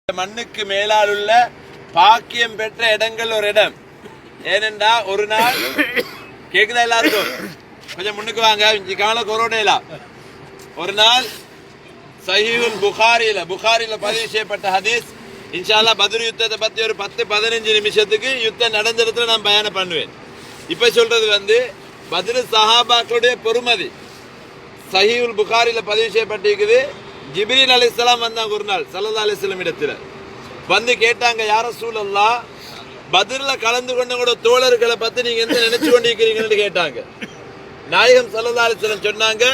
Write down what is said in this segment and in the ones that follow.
மண்ணுக்கு மேலால் உள்ள பாக்கியம் பெற்ற இடங்கள் ஒரு இடம். ஏனென்றா ஒரு நாள் கேக்குதா எல்லாருக்கும்? கொஞ்சம் முன்னுக்கு வாங்க. கால கொரோடேல ஒரு நாள் சஹீஹுல் புகாரில பதிவு செய்யப்பட்ட ஹதீஸ். இன்ஷா அல்லாஹ் பத்ர் யுத்தத்தை பத்தி ஒரு 10-15 நிமிஷத்துக்கு யுத்தம் நடந்த இடத்துல நான் பயானம் பண்ணுவேன். இப்ப சொல்றது பத்ர் சஹாபாக்களுடைய பொறுமதி. சஹீஹுல் புகாரில பதிவு செய்யப்பட்டிருக்குது. ஜிப்ரீல் அலைஹிஸ்ஸலாம் வந்தாங்க ஒரு நாள் ஸல்லல்லாஹு அலைஹி வஸல்லம் இடத்துல வந்து கேட்டாங்க, யா ரசூலல்லாஹ், பத்ர்ல கலந்து கொண்டவங்களோட தோழர்களை பத்தி நீங்க என்ன நினைச்சு கொண்டிருக்கிறீங்கன்னு கேட்டாங்க. நாயகம் ஸல்லல்லாஹு அலைஹி வஸல்லம் சொன்னாங்க,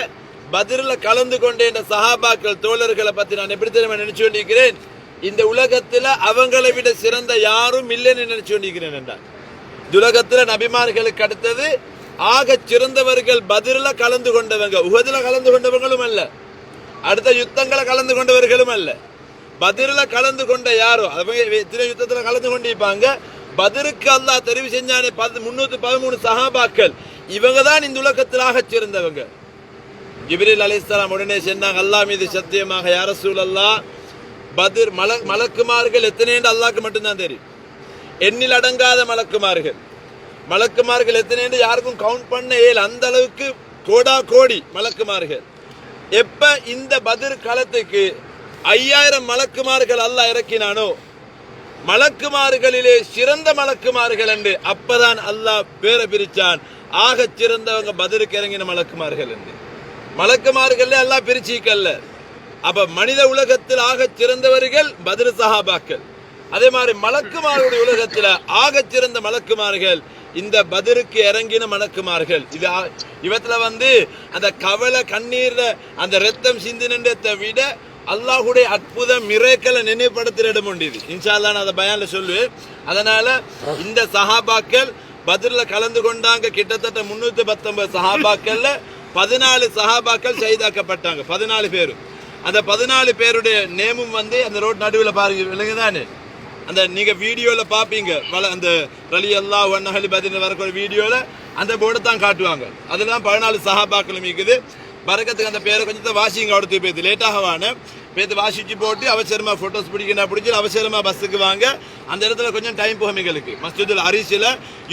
பத்ர்ல கலந்து கொண்ட சஹாபாக்கள் தோழர்களை பத்தி நான் எப்படி தெரியுமா நினைச்சு கொண்டிருக்கிறேன்? இந்த உலகத்துல அவங்களை விட சிறந்த யாரும் இல்லைன்னு நினைச்சு கொண்டிருக்கிறேன் என்றார். உலகத்துல நபிமார்களுக்கு அடுத்தது ஆக சிறந்தவர்கள் பத்ர்ல கலந்து கொண்டவங்க. உஹதுல கலந்து கொண்டவங்களும் அல்ல, அடுத்த யுத்தங்களை கலந்து கொண்டவர்களும் அல்ல. பத்ர்ல கலந்து கொண்ட யாரோ அவங்க யுத்தத்துல கலந்து கொண்டிருப்பாங்க. பத்ருக்கு அல்லாஹ் தெரிவு செஞ்சானே 313 சஹாபாக்கள், இவங்க தான் இந்த உலகத்திலாக சிறந்தவங்க. ஜிப்ரீல் அலைஹிஸ்ஸலாம் உடனே சொன்னாங்க, அல்லாஹ் மீது சத்தியமாக யா ரசூலல்லாஹ், பத்ர் மலக்குமார்கள் எத்தனை என்று அல்லாஹ்க்கு மட்டும்தான் தெரியும். எண்ணில் அடங்காத மலக்குமார்கள் எத்தனை என்று யாருக்கும் கவுண்ட் பண்ண இயல. அந்த அளவுக்கு கோடா கோடி மலக்குமார்கள். எப்ப இந்த பத்ர் காலத்துக்கு 5000 மலக்குமார்கள் அல்லாஹ் இறக்கினானோ, மலக்குமார்களிலே சிறந்த மலக்குமார்கள் என்று அப்பதான் அல்லாஹ் பேரை பிரிச்சான். ஆக சிறந்தவங்க பத்ருக்கு இறங்கின மலக்குமார்கள் என்று. மலக்குமார்கள் அல்லாஹ் பிரிச்சிக்கல்ல. அப்ப மனித உலகத்தில் ஆக சிறந்தவர்கள் பத்ர் சஹாபாக்கள். அதே மாதிரி மலக்குமார்களுடைய உலகத்துல ஆக சிறந்த மலக்குமார்கள் இந்த பத்ருக்கு இறங்கின மலக்குமார்கள். இவத்துல அந்த கவலை கண்ணீர் அந்த ரத்தம் சிந்தினத்தை விட அல்லாஹுடைய அற்புதம் மிரேக்கலை நினைவுபடுத்துற இடம் உண்டு. இன்ஷா அல்லாஹ் நான் அதை பயான்ல சொல்லுவேன். அதனால இந்த சஹாபாக்கள் பத்ர்ல கலந்து கொண்டாங்க. கிட்டத்தட்ட 319 சஹாபாக்கள்ல 14 சஹாபாக்கள் ஷஹீதாக்கப்பட்டாங்க. 14 பேரும். அந்த 14 பேருடைய நேமும் அந்த ரோட் நடுவில் பாருங்க, விளங்குதானே? அந்த நீங்க வீடியோல பாப்பீங்க, அந்த ரலியல்லாஹு அன்ஹு பத்ர் வரக்கூடிய வீடியோல அந்த போர்டை தான் காட்டுவாங்க. அதுலதான் 14 சஹாபாக்களும் இருக்குது. பரக்கத்துக்கு அந்த பேரை கொஞ்சம் வாசிங்க. அடுத்து பேத்து லேட்டாகவான பேத்து வாசிச்சு போட்டு அவசரமா போட்டோஸ் பிடிச்சு அவசரமா பஸ்ஸுக்கு வாங்க. அந்த இடத்துல கொஞ்சம் டைம் போகும் எங்களுக்கு. மஸ்ஜிதுல் அரிசில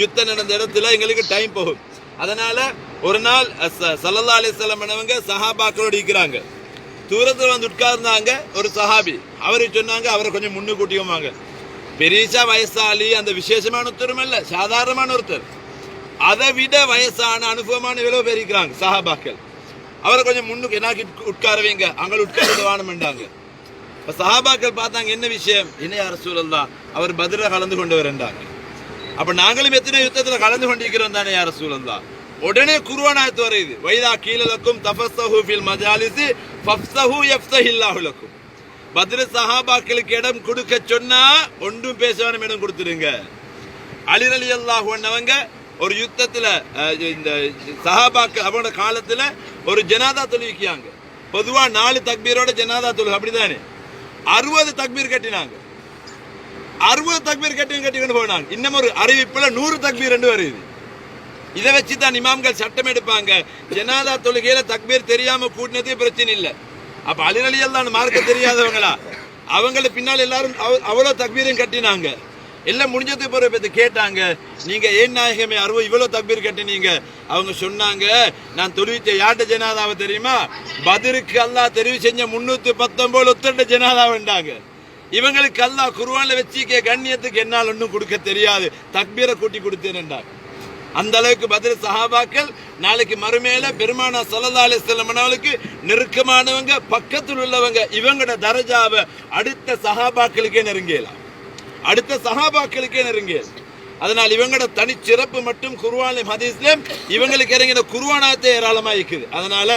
யுத்தம் நடந்த இடத்துல எங்களுக்கு டைம் போகும். அதனால ஒரு நாள் ஸல்லல்லாஹு அலைஹி வஸல்லம் அவங்க சஹாபாக்களோடு இருக்கிறாங்க. தூரத்தில் உட்கார்ந்தாங்க. ஒரு சஹாபி அவரு சொன்னாங்க, அவரை கொஞ்சம் முன்னுக்கூட்டியும் வாங்க. பெரிசா வயசாளி அந்த விசேஷமான ஒருத்தரும் இல்ல, சாதாரணமான ஒருத்தர். அதை விட வயசான அனுபவமான எவ்வளவு பேர் இருக்கிறாங்க சஹாபாக்கள். அவரை கொஞ்சம் முன்னுக்கு என்னாக்கி உட்கார வைங்க, அங்கே உட்கார்ந்து வானம்ண்டாங்க. இப்ப சஹாபாக்கள் பார்த்தாங்க, என்ன விஷயம்? என்ன யா ரசூலல்லாஹ், அவர் பத்ர்ல கலந்து கொண்டவர் என்றாங்க. அப்ப நாங்களும் எத்தனை யுத்தத்துல கலந்து கொண்டிருக்கிறோம் தானே யா ரசூலல்லாஹ். உடனே குர்ஆன் ஆயத்து வருது, வைதா கீல லக்கும் தஃபஸ்ஸஹு ஃபில் மஜாலிஸி ஃபஃப்ஸஹு யஃப்ஸஹில்லாஹு லக்கும். பத்ர் சஹாபாக்களுக்கு இடம் கொடுக்க சொன்னா ஒன்றும் பேசாம இடம் கொடுத்துடுங்க. அலி ரலியல்லாஹு அன்ஹு ஒரு யுத்தத்துல இந்த சஹாபாக்கள் அவங்களோட காலத்துல ஒரு ஜனாதா தொழுவிக்காங்க. பொதுவா 4 தக்பீரோட ஜனாதா தொழு, அப்படிதானே? 60 தக்பீர் கட்டினாங்க. 60 தக்பீர் கட்டிக்கிட்டு போனாங்க. இன்னும் ஒரு அறிவிப்புல 100 தக்பீர் என்று வருது. இதை வச்சுதான் இமாம்கள் சட்டம் எடுப்பாங்க. ஜனாதா தொழுகையில தக்பீர் தெரியாம கூட்டினதே பிரச்சனை இல்லை. அப்ப அலி ரலியல்லாஹு மார்க்க தெரியாதவங்களா? அவங்களை பின்னால் எல்லாரும் அவ்வளவு தக்பீரையும் கட்டினாங்க. எல்லாம் முடிஞ்சதுக்கு பிறகு கேட்டாங்க, நீங்க ஏன் நாயகமே இவ்வளவு தக்பீர் கட்டினீங்க? அவங்க சொன்னாங்க, நான் தொழுவிச்ச யார்ட ஜனாதாவை தெரியுமா? பத்ருக்கு அல்லாஹ் தெரிவு செஞ்ச 319 ஒத்தண்ட ஜனாதாவண்டாங்க. இவங்களுக்கு அல்லாஹ் குர்ஆன்ல வச்சிக்க கண்ணியத்துக்கு என்னால் ஒன்றும் கொடுக்க தெரியாது, தக்பீரை கூட்டி கொடுத்தேன்டாங்க. அந்த அளவுக்கு பத்ர் சஹாபாக்கள் நாளைக்கு மறுமையில பெருமானா ஸல்லல்லாஹு அலைஹி வஸல்லம் அவங்களுக்கு நெருக்கமானவங்க, பக்கத்தில் உள்ளவங்க. இவங்களோட தரஜாவை அடுத்த சஹாபாக்களுக்கே நெருங்கலாம். அதனால் இவங்களோட தனி சிறப்பு மட்டும் குர்ஆன்லயும் ஹதீஸ்லயும் இவங்களுக்கு இறங்கின குர்ஆனாத்தே ஏராளமா இருக்குது. அதனால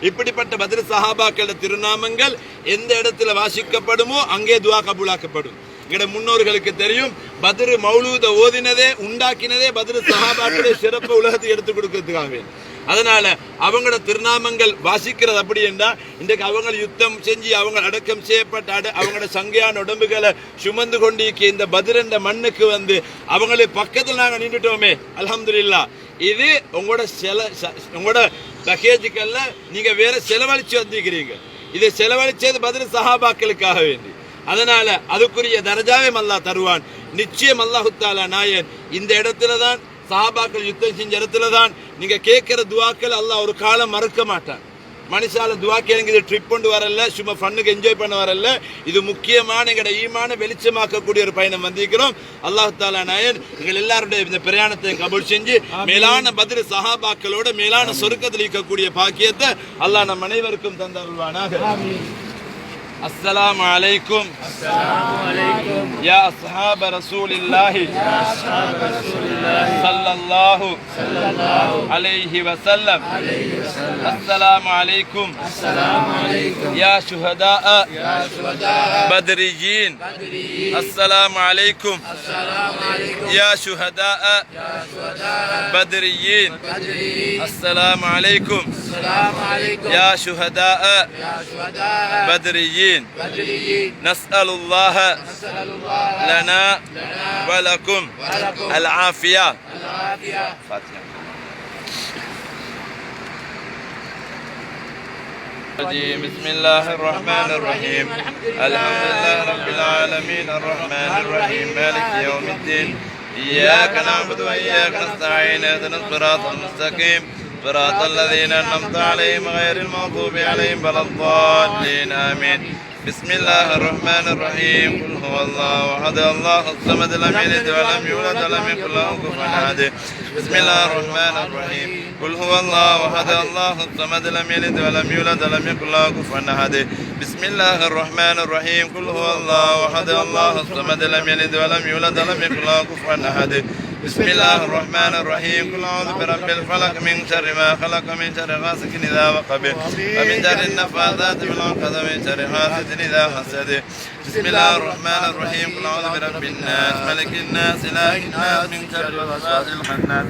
இப்படிப்பட்ட பத்ர் சஹாபாக்களோட திருநாமங்கள் எந்த இடத்துல வாசிக்கப்படுமோ அங்கே துஆ கபூலாக்கப்படும். எங்கட முன்னோர்களுக்கு தெரியும், பத்ர் மௌலூத ஓதினதே உண்டாக்கினதே பத்ர் சஹாபாக்களுடைய சிறப்பு உலகத்துக்கு எடுத்து கொடுக்கறதுக்காக. அதனால அவங்களோட திருநாமங்கள் வாசிக்கிறது அப்படி என்றா, இன்றைக்கு அவங்க யுத்தம் செஞ்சு அவங்க அடக்கம் செய்யப்பட்ட அவங்களோட சங்கையான உடம்புகளை சுமந்து கொண்டிருக்க இந்த பத்ர் என்ற மண்ணுக்கு அவங்களை பக்கத்தில் நாங்கள் நின்றுட்டோமே, அல்ஹம்துலில்லாஹ். இது உங்களோட பேக்கேஜுக்கல்ல, நீங்க வேற செலவழிச்சு வந்திருக்கிறீங்க. இதை செலவழிச்சது பத்ர் சஹாபாக்களுக்காக வேண்டி. அதனால அதுக்குரிய தரஜாவை அல்லாஹ் தருவான். நிச்சயம் அல்லாஹு தஆலா நாயன் இந்த இடத்துல தான் சஹாபாக்கள் யுத்தம் செஞ்ச இடத்துல தான் நீங்க கேட்கிற துவாக்கள் அல்லாஹ் ஒரு காலம் மறக்க மாட்டான். மனுஷால துவா கேளுங்க, இது ட்ரிப் கொண்டு வரல, சும்மா ஃபன்னுக்கு என்ஜாய் பண்ண வரல, இது முக்கியமான எங்களோட ஈமான வெளிச்சமாக்கக்கூடிய ஒரு பயணம் வந்திருக்கிறோம். அல்லாஹ் தஆலா நாயன் எங்கள் எல்லாருடைய இந்த பிரயாணத்தை கபூல் செஞ்சு மேலான பத்ர் சஹாபாக்களோட மேலான சொர்க்கத்தில் இருக்கக்கூடிய பாக்கியத்தை அல்லாஹ் நம் அனைவருக்கும் தந்தருள்வானாக. السلام عليكم يا أصحاب رسول الله صلى الله عليه وسلم. السلام عليكم يا شهداء بدريين. السلام عليكم يا شهداء بدريين. السلام عليكم يا شهداء بدريين. نسأل الله لنا ولكم العافية. بسم الله الرحمن الرحيم. الحمد لله رب العالمين الرحمن الرحيم مالك يوم الدين. إياك نعبد وإياك نستعين اهدنا الصراط المستقيم صراط الذين أنعمت عليهم غير المغضوب عليهم ولا الضالين آمين. بسم الله الرحمن الرحيم. قل هو الله أحد الله الصمد لم يلد ولم يولد ولم يكن له كفوا أحد. بسم الله الرحمن الرحيم. قل هو الله أحد الله الصمد لم يلد ولم يولد ولم يكن له كفوا أحد. بسم الله الرحمن الرحيم. قل هو الله أحد الله الصمد لم يلد ولم يولد ولم يكن له كفوا أحد. بسم الله الرحمن الرحيم. قل أعوذ برب الفلق من شر ما خلق من شر غاسق إذا وقب ومن شر النفاثات في العقد ومن شر حاسد إذا حسد. بسم الله الرحمن الرحيم. قل أعوذ برب الناس ملك الناس إله الناس من شر الوسواس الخناس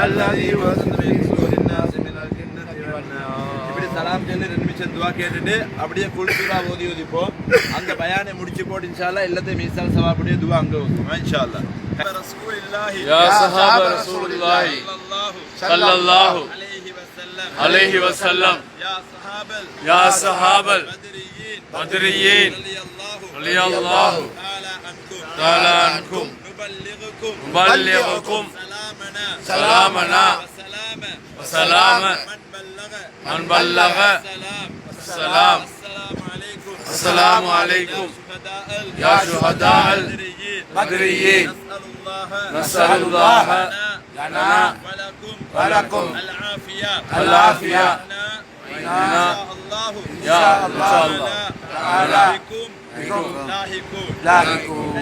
الذي يوسوس في صدور الناس من الجنة والناس. இப்படி சலாம் சொல்லி 2 நிமிஷம் துஆ கேட்டுட்டு அப்படியே ஃபுல் சூரா ஓதி ஓதிப்போம். அந்த பயானை முடிச்சு போட்டு இன்ஷாஅல்லாஹ் எல்லாத்தையும் மீசால் சவாபுடைய துஆ அங்க ஓதுவோம் இன்ஷாஅல்லாஹ். يا صحاب رسول الله صلى الله عليه وسلم. يا صحاب البدريين رضي الله تعالى عنكم نبلغكم سلامنا وسلام من بلغ السلام. السلام عليكم يا شهداء البدريين. نسأل الله لنا ولكم العافية. يا الله تعالى بكم لاحقون.